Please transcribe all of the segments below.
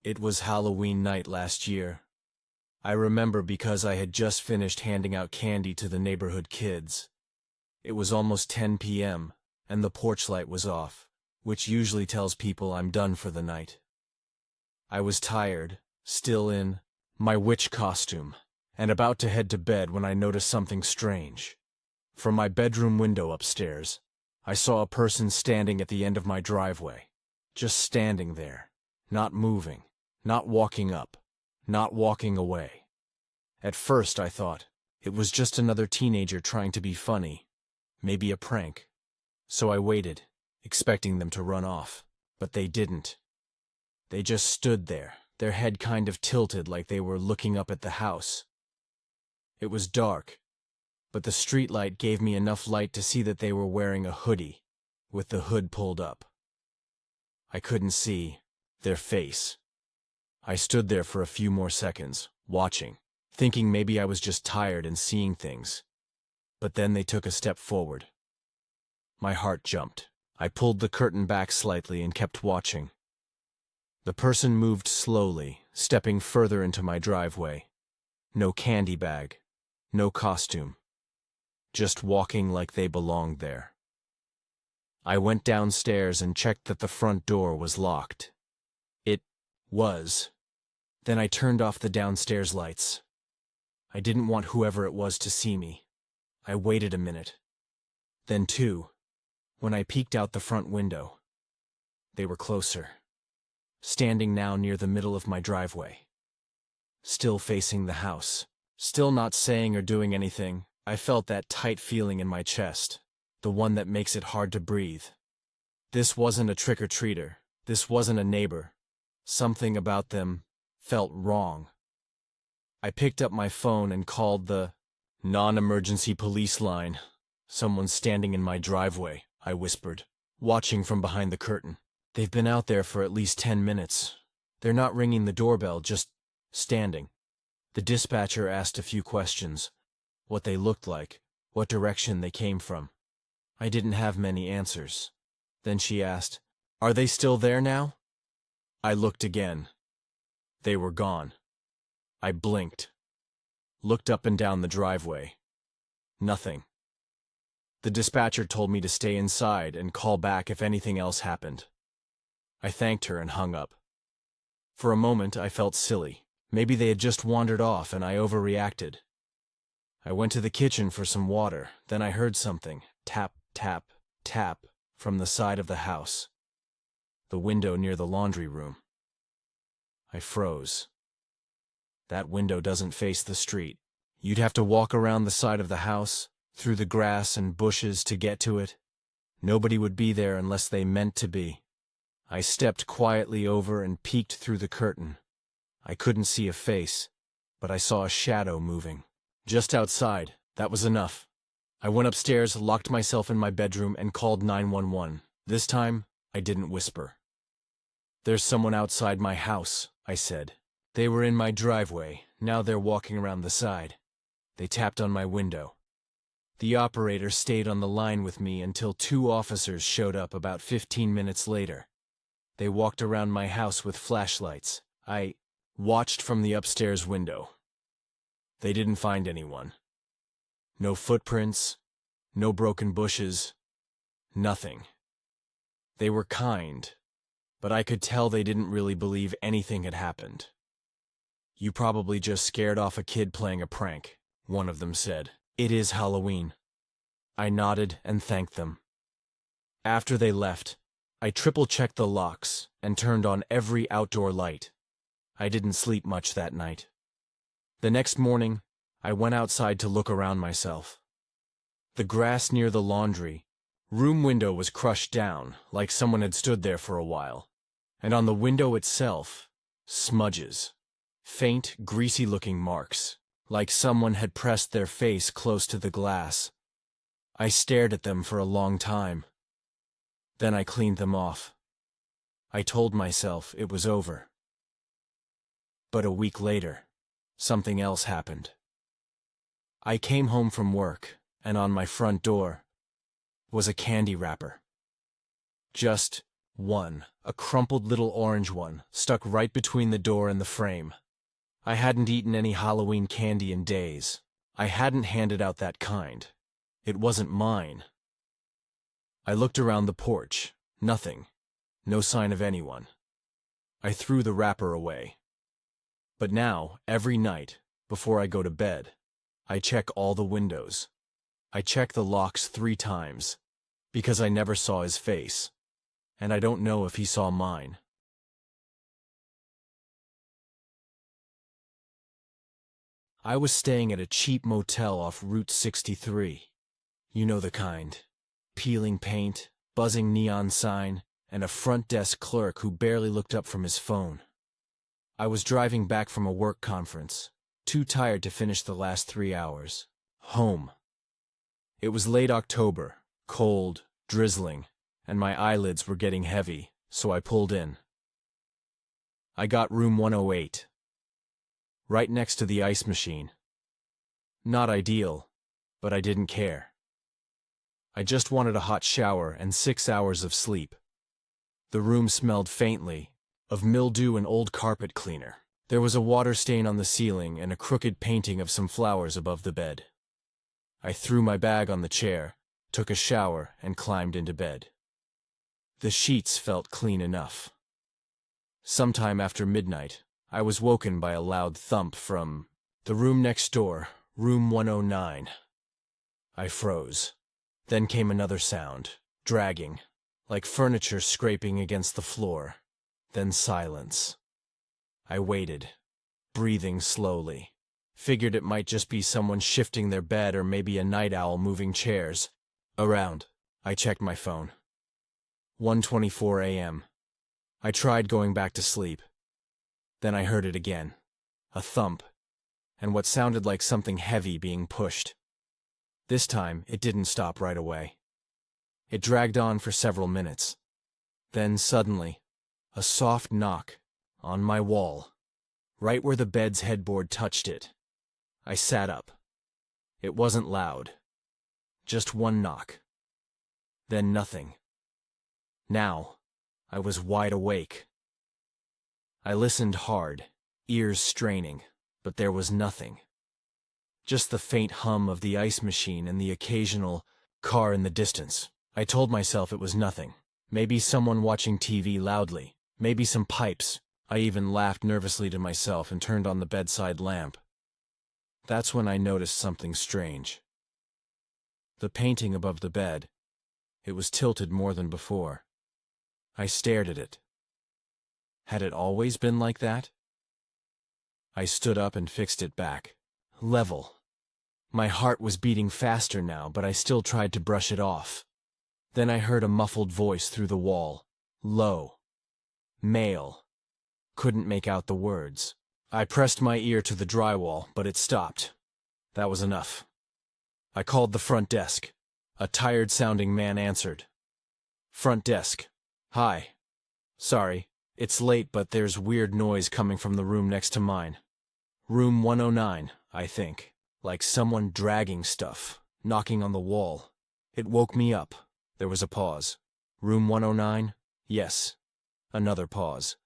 It was Halloween night last year. I remember because I had just finished handing out candy to the neighborhood kids. It was almost 10 p.m., and the porch light was off, which usually tells people I'm done for the night. I was tired, still in my witch costume, and about to head to bed when I noticed something strange. From my bedroom window upstairs, I saw a person standing at the end of my driveway, just standing there, not moving, not walking up, not walking away. At first I thought, it was just another teenager trying to be funny, maybe a prank. So I waited, expecting them to run off, but they didn't. They just stood there, their head kind of tilted like they were looking up at the house. It was dark, but the streetlight gave me enough light to see that they were wearing a hoodie, with the hood pulled up. I couldn't see their face. I stood there for a few more seconds, watching, thinking maybe I was just tired and seeing things. But then they took a step forward. My heart jumped. I pulled the curtain back slightly and kept watching. The person moved slowly, stepping further into my driveway. No candy bag, no costume. Just walking like they belonged there. I went downstairs and checked that the front door was locked. It was. Then I turned off the downstairs lights. I didn't want whoever it was to see me. I waited a minute. Then two. When I peeked out the front window, they were closer. Standing now near the middle of my driveway. Still facing the house. Still not saying or doing anything. I felt that tight feeling in my chest. The one that makes it hard to breathe. This wasn't a trick-or-treater. This wasn't a neighbor. Something about them felt wrong. I picked up my phone and called the non-emergency police line. "Someone's standing in my driveway," I whispered, watching from behind the curtain. "They've been out there for at least 10 minutes. They're not ringing the doorbell, just standing." The dispatcher asked a few questions. What they looked like, what direction they came from. I didn't have many answers. Then she asked, "Are they still there now?" I looked again. They were gone. I blinked. Looked up and down the driveway. Nothing. The dispatcher told me to stay inside and call back if anything else happened. I thanked her and hung up. For a moment I felt silly. Maybe they had just wandered off and I overreacted. I went to the kitchen for some water, then I heard something, tap, tap, tap, from the side of the house. The window near the laundry room. I froze. That window doesn't face the street. You'd have to walk around the side of the house, through the grass and bushes to get to it. Nobody would be there unless they meant to be. I stepped quietly over and peeked through the curtain. I couldn't see a face, but I saw a shadow moving. Just outside, that was enough. I went upstairs, locked myself in my bedroom, and called 911. This time, I didn't whisper. "There's someone outside my house," I said. "They were in my driveway, now they're walking around the side." They tapped on my window. The operator stayed on the line with me until 2 officers showed up about 15 minutes later. They walked around my house with flashlights. I watched from the upstairs window. They didn't find anyone. No footprints, no broken bushes, nothing. They were kind, but I could tell they didn't really believe anything had happened. "You probably just scared off a kid playing a prank," one of them said. "It is Halloween." I nodded and thanked them. After they left, I triple-checked the locks and turned on every outdoor light. I didn't sleep much that night. The next morning, I went outside to look around myself. The grass near the laundry room window was crushed down, like someone had stood there for a while. And on the window itself, smudges. Faint, greasy-looking marks, like someone had pressed their face close to the glass. I stared at them for a long time. Then I cleaned them off. I told myself it was over. But a week later, something else happened. I came home from work, and on my front door was a candy wrapper. Just One, a crumpled little orange one, stuck right between the door and the frame. I hadn't eaten any Halloween candy in days. I hadn't handed out that kind. It wasn't mine. I looked around the porch. Nothing. No sign of anyone. I threw the wrapper away. But now, every night, before I go to bed, I check all the windows. I check the locks 3 times, because I never saw his face, and I don't know if he saw mine. I was staying at a cheap motel off Route 63. You know the kind. Peeling paint, buzzing neon sign, and a front desk clerk who barely looked up from his phone. I was driving back from a work conference, too tired to finish the last 3 hours. Home. It was late October, cold, drizzling, and my eyelids were getting heavy, so I pulled in. I got room 108. Right next to the ice machine. Not ideal, but I didn't care. I just wanted a hot shower and 6 hours of sleep. The room smelled faintly of mildew and old carpet cleaner. There was a water stain on the ceiling and a crooked painting of some flowers above the bed. I threw my bag on the chair, took a shower, and climbed into bed. The sheets felt clean enough. Sometime after midnight, I was woken by a loud thump from the room next door, room 109. I froze. Then came another sound, dragging, like furniture scraping against the floor. Then silence. I waited, breathing slowly. Figured it might just be someone shifting their bed or maybe a night owl moving chairs around. I checked my phone. 1:24 a.m. I tried going back to sleep. Then I heard it again. A thump, and what sounded like something heavy being pushed. This time, it didn't stop right away. It dragged on for several minutes. Then suddenly, a soft knock on my wall, right where the bed's headboard touched it. I sat up. It wasn't loud. Just one knock. Then nothing. Now, I was wide awake. I listened hard, ears straining, but there was nothing. Just the faint hum of the ice machine and the occasional car in the distance. I told myself it was nothing. Maybe someone watching TV loudly. Maybe some pipes. I even laughed nervously to myself and turned on the bedside lamp. That's when I noticed something strange. The painting above the bed. It was tilted more than before. I stared at it. Had it always been like that? I stood up and fixed it back. Level. My heart was beating faster now, but I still tried to brush it off. Then I heard a muffled voice through the wall. Low. Male. Couldn't make out the words. I pressed my ear to the drywall, but it stopped. That was enough. I called the front desk. A tired-sounding man answered. Front desk. Hi. Sorry, it's late, but there's weird noise coming from the room next to mine. Room 109, I think. Like someone dragging stuff, knocking on the wall. It woke me up. There was a pause. Room 109? Yes. Another pause.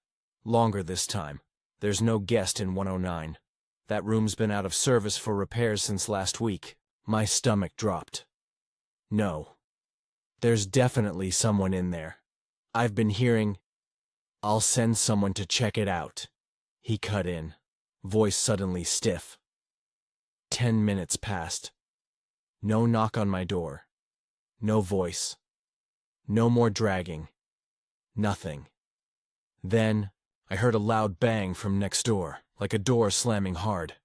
Longer this time. There's no guest in 109. That room's been out of service for repairs since last week. My stomach dropped. No. There's definitely someone in there. I've been hearing. I'll send someone to check it out. He cut in, voice suddenly stiff. 10 minutes passed. No knock on my door. No voice. No more dragging. Nothing. Then, I heard a loud bang from next door, like a door slamming hard.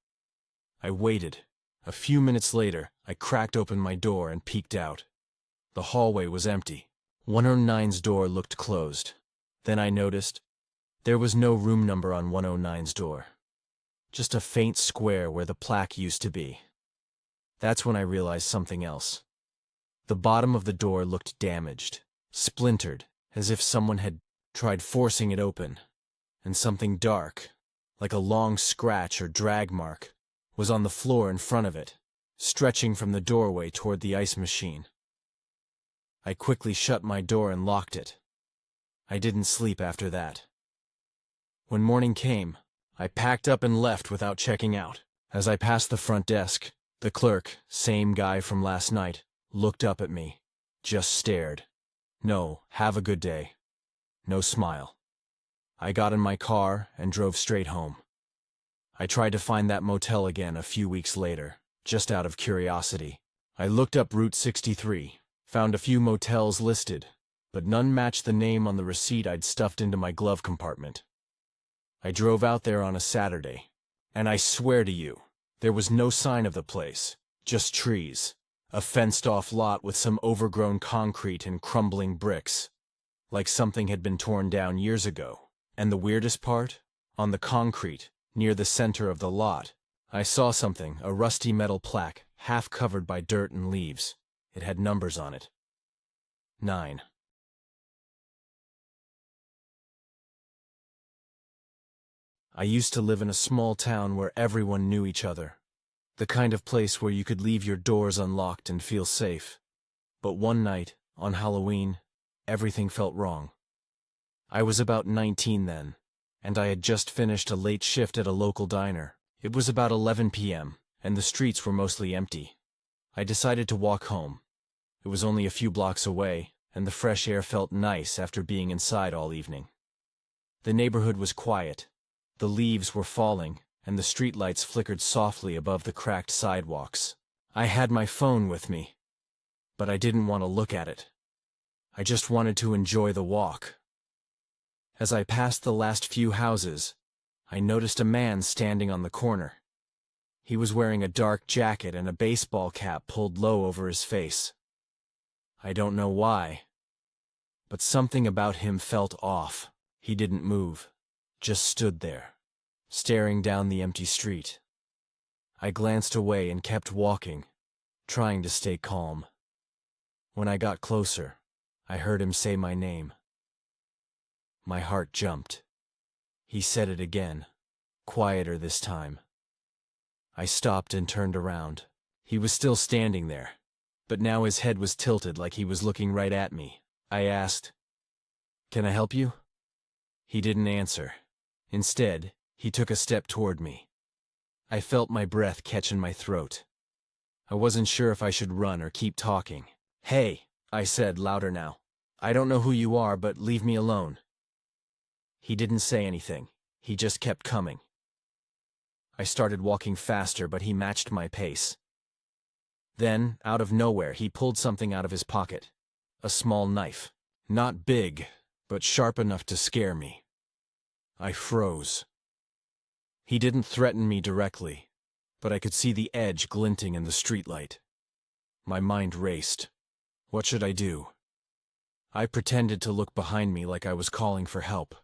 I waited. A few minutes later, I cracked open my door and peeked out. The hallway was empty. 109's door looked closed. Then I noticed there was no room number on 109's door. Just a faint square where the plaque used to be. That's when I realized something else. The bottom of the door looked damaged, splintered, as if someone had tried forcing it open. And something dark, like a long scratch or drag mark, was on the floor in front of it, stretching from the doorway toward the ice machine. I quickly shut my door and locked it. I didn't sleep after that. When morning came, I packed up and left without checking out. As I passed the front desk, the clerk, same guy from last night, looked up at me, just stared. No, have a good day. No smile. I got in my car and drove straight home. I tried to find that motel again a few weeks later, just out of curiosity. I looked up Route 63, found a few motels listed, but none matched the name on the receipt I'd stuffed into my glove compartment. I drove out there on a Saturday, and I swear to you, there was no sign of the place, just trees, a fenced-off lot with some overgrown concrete and crumbling bricks, like something had been torn down years ago. And the weirdest part? On the concrete, near the center of the lot, I saw something, a rusty metal plaque, half covered by dirt and leaves. It had numbers on it. 9. I used to live in a small town where everyone knew each other. The kind of place where you could leave your doors unlocked and feel safe. But one night, on Halloween, everything felt wrong. I was about 19 then, and I had just finished a late shift at a local diner. It was about 11 p.m., and the streets were mostly empty. I decided to walk home. It was only a few blocks away, and the fresh air felt nice after being inside all evening. The neighborhood was quiet. The leaves were falling, and the streetlights flickered softly above the cracked sidewalks. I had my phone with me, but I didn't want to look at it. I just wanted to enjoy the walk. As I passed the last few houses, I noticed a man standing on the corner. He was wearing a dark jacket and a baseball cap pulled low over his face. I don't know why, but something about him felt off. He didn't move, just stood there, staring down the empty street. I glanced away and kept walking, trying to stay calm. When I got closer, I heard him say my name. My heart jumped. He said it again, quieter this time. I stopped and turned around. He was still standing there, but now his head was tilted like he was looking right at me. I asked, "Can I help you?" He didn't answer. Instead, he took a step toward me. I felt my breath catch in my throat. I wasn't sure if I should run or keep talking. "Hey," I said, louder now. "I don't know who you are, but leave me alone." He didn't say anything. He just kept coming. I started walking faster, but he matched my pace. Then, out of nowhere, he pulled something out of his pocket. A small knife. Not big, but sharp enough to scare me. I froze. He didn't threaten me directly, but I could see the edge glinting in the streetlight. My mind raced. What should I do? I pretended to look behind me like I was calling for help.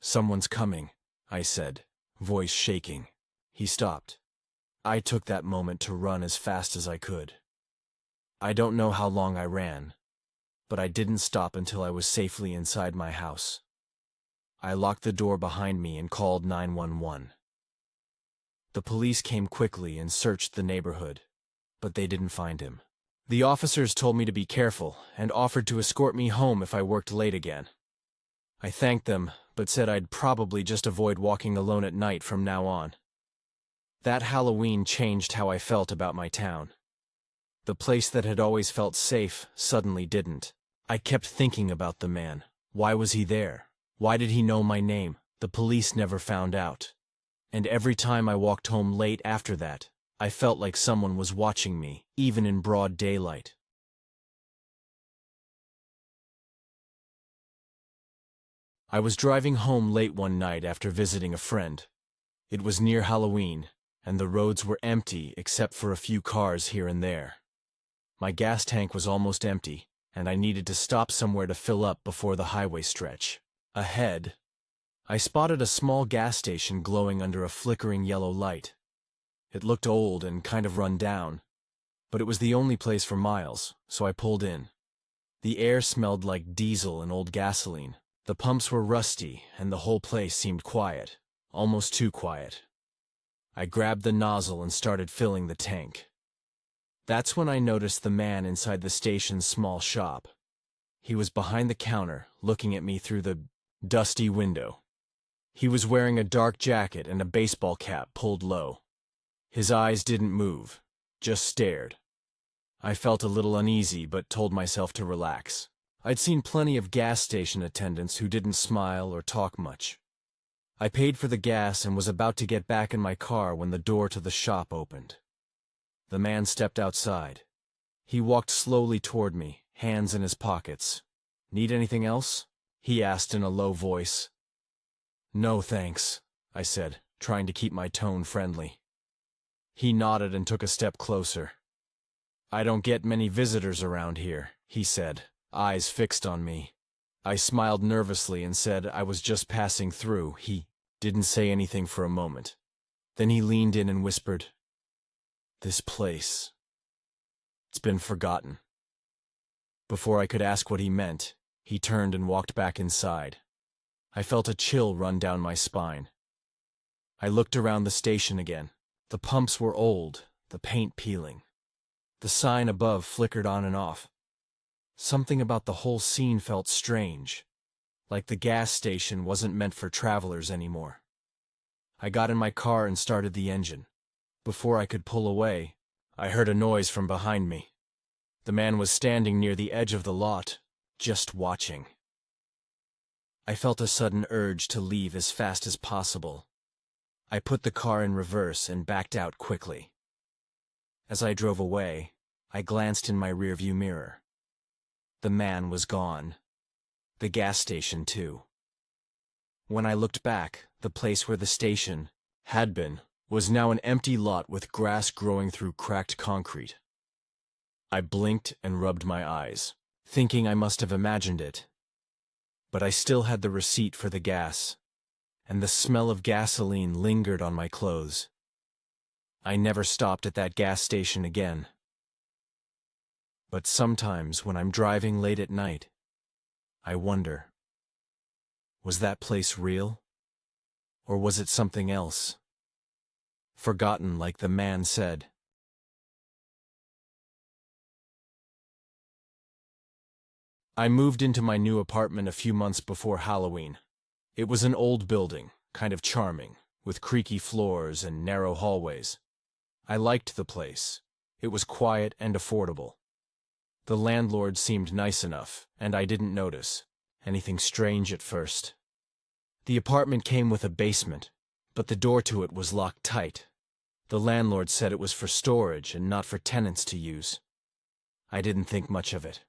"Someone's coming," I said, voice shaking. He stopped. I took that moment to run as fast as I could. I don't know how long I ran, but I didn't stop until I was safely inside my house. I locked the door behind me and called 911. The police came quickly and searched the neighborhood, but they didn't find him. The officers told me to be careful and offered to escort me home if I worked late again. I thanked them, but said I'd probably just avoid walking alone at night from now on. That Halloween changed how I felt about my town. The place that had always felt safe suddenly didn't. I kept thinking about the man. Why was he there? Why did he know my name? The police never found out. And every time I walked home late after that, I felt like someone was watching me, even in broad daylight. I was driving home late one night after visiting a friend. It was near Halloween, and the roads were empty except for a few cars here and there. My gas tank was almost empty, and I needed to stop somewhere to fill up before the highway stretch. Ahead, I spotted a small gas station glowing under a flickering yellow light. It looked old and kind of run down, but it was the only place for miles, so I pulled in. The air smelled like diesel and old gasoline. The pumps were rusty, and the whole place seemed quiet, almost too quiet. I grabbed the nozzle and started filling the tank. That's when I noticed the man inside the station's small shop. He was behind the counter, looking at me through the dusty window. He was wearing a dark jacket and a baseball cap pulled low. His eyes didn't move, just stared. I felt a little uneasy but told myself to relax. I'd seen plenty of gas station attendants who didn't smile or talk much. I paid for the gas and was about to get back in my car when the door to the shop opened. The man stepped outside. He walked slowly toward me, hands in his pockets. "Need anything else?" he asked in a low voice. "No, thanks," I said, trying to keep my tone friendly. He nodded and took a step closer. "I don't get many visitors around here," he said, eyes fixed on me. I smiled nervously and said I was just passing through. He didn't say anything for a moment. Then he leaned in and whispered, "This place, it's been forgotten." Before I could ask what he meant, he turned and walked back inside. I felt a chill run down my spine. I looked around the station again. The pumps were old, the paint peeling. The sign above flickered on and off. Something about the whole scene felt strange, like the gas station wasn't meant for travelers anymore. I got in my car and started the engine. Before I could pull away, I heard a noise from behind me. The man was standing near the edge of the lot, just watching. I felt a sudden urge to leave as fast as possible. I put the car in reverse and backed out quickly. As I drove away, I glanced in my rearview mirror. The man was gone. The gas station, too. When I looked back, the place where the station had been was now an empty lot with grass growing through cracked concrete. I blinked and rubbed my eyes, thinking I must have imagined it. But I still had the receipt for the gas, and the smell of gasoline lingered on my clothes. I never stopped at that gas station again. But sometimes when I'm driving late at night, I wonder, was that place real? Or was it something else? Forgotten like the man said. I moved into my new apartment a few months before Halloween. It was an old building, kind of charming, with creaky floors and narrow hallways. I liked the place. It was quiet and affordable. The landlord seemed nice enough, and I didn't notice anything strange at first. The apartment came with a basement, but the door to it was locked tight. The landlord said it was for storage and not for tenants to use. I didn't think much of it.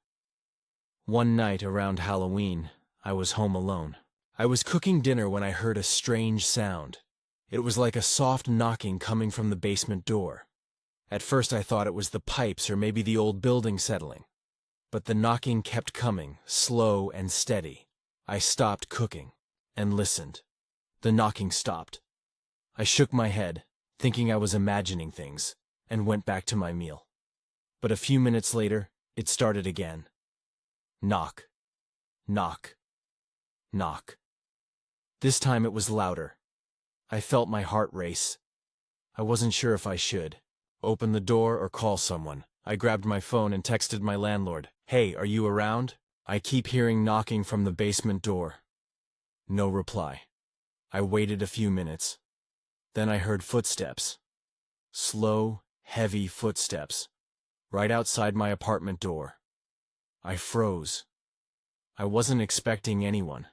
One night around Halloween, I was home alone. I was cooking dinner when I heard a strange sound. It was like a soft knocking coming from the basement door. At first I thought it was the pipes or maybe the old building settling. But the knocking kept coming, slow and steady. I stopped cooking and listened. The knocking stopped. I shook my head, thinking I was imagining things, and went back to my meal. But a few minutes later, it started again. Knock. Knock. Knock. This time it was louder. I felt my heart race. I wasn't sure if I should open the door or call someone. I grabbed my phone and texted my landlord. "Hey, are you around? I keep hearing knocking from the basement door." No reply. I waited a few minutes. Then I heard footsteps. Slow, heavy footsteps. Right outside my apartment door. I froze. I wasn't expecting anyone.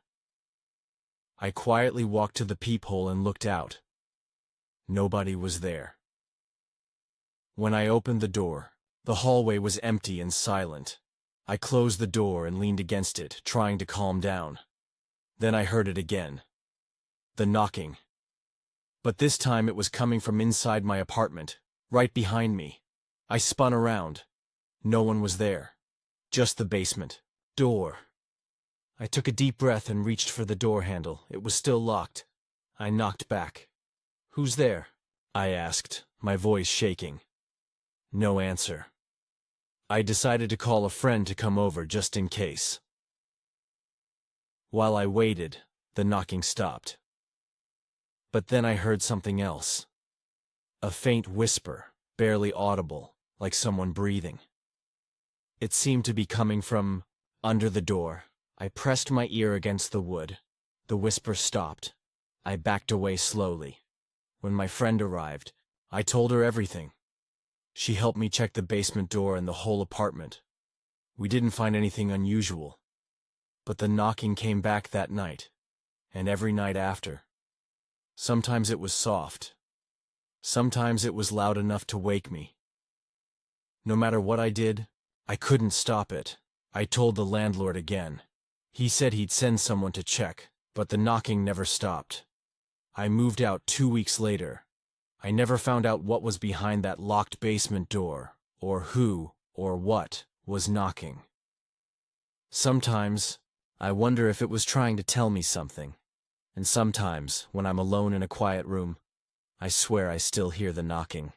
I quietly walked to the peephole and looked out. Nobody was there. When I opened the door, the hallway was empty and silent. I closed the door and leaned against it, trying to calm down. Then I heard it again. The knocking. But this time it was coming from inside my apartment, right behind me. I spun around. No one was there. Just the basement door. I took a deep breath and reached for the door handle. It was still locked. I knocked back. "Who's there?" I asked, my voice shaking. No answer. I decided to call a friend to come over just in case. While I waited, the knocking stopped. But then I heard something else. A faint whisper, barely audible, like someone breathing. It seemed to be coming from Under the door, I pressed my ear against the wood. The whisper stopped. I backed away slowly. When my friend arrived, I told her everything. She helped me check the basement door and the whole apartment. We didn't find anything unusual. But the knocking came back that night, and every night after. Sometimes it was soft. Sometimes it was loud enough to wake me. No matter what I did, I couldn't stop it. I told the landlord again. He said he'd send someone to check, but the knocking never stopped. I moved out 2 weeks later. I never found out what was behind that locked basement door, or who, or what, was knocking. Sometimes, I wonder if it was trying to tell me something. And sometimes, when I'm alone in a quiet room, I swear I still hear the knocking.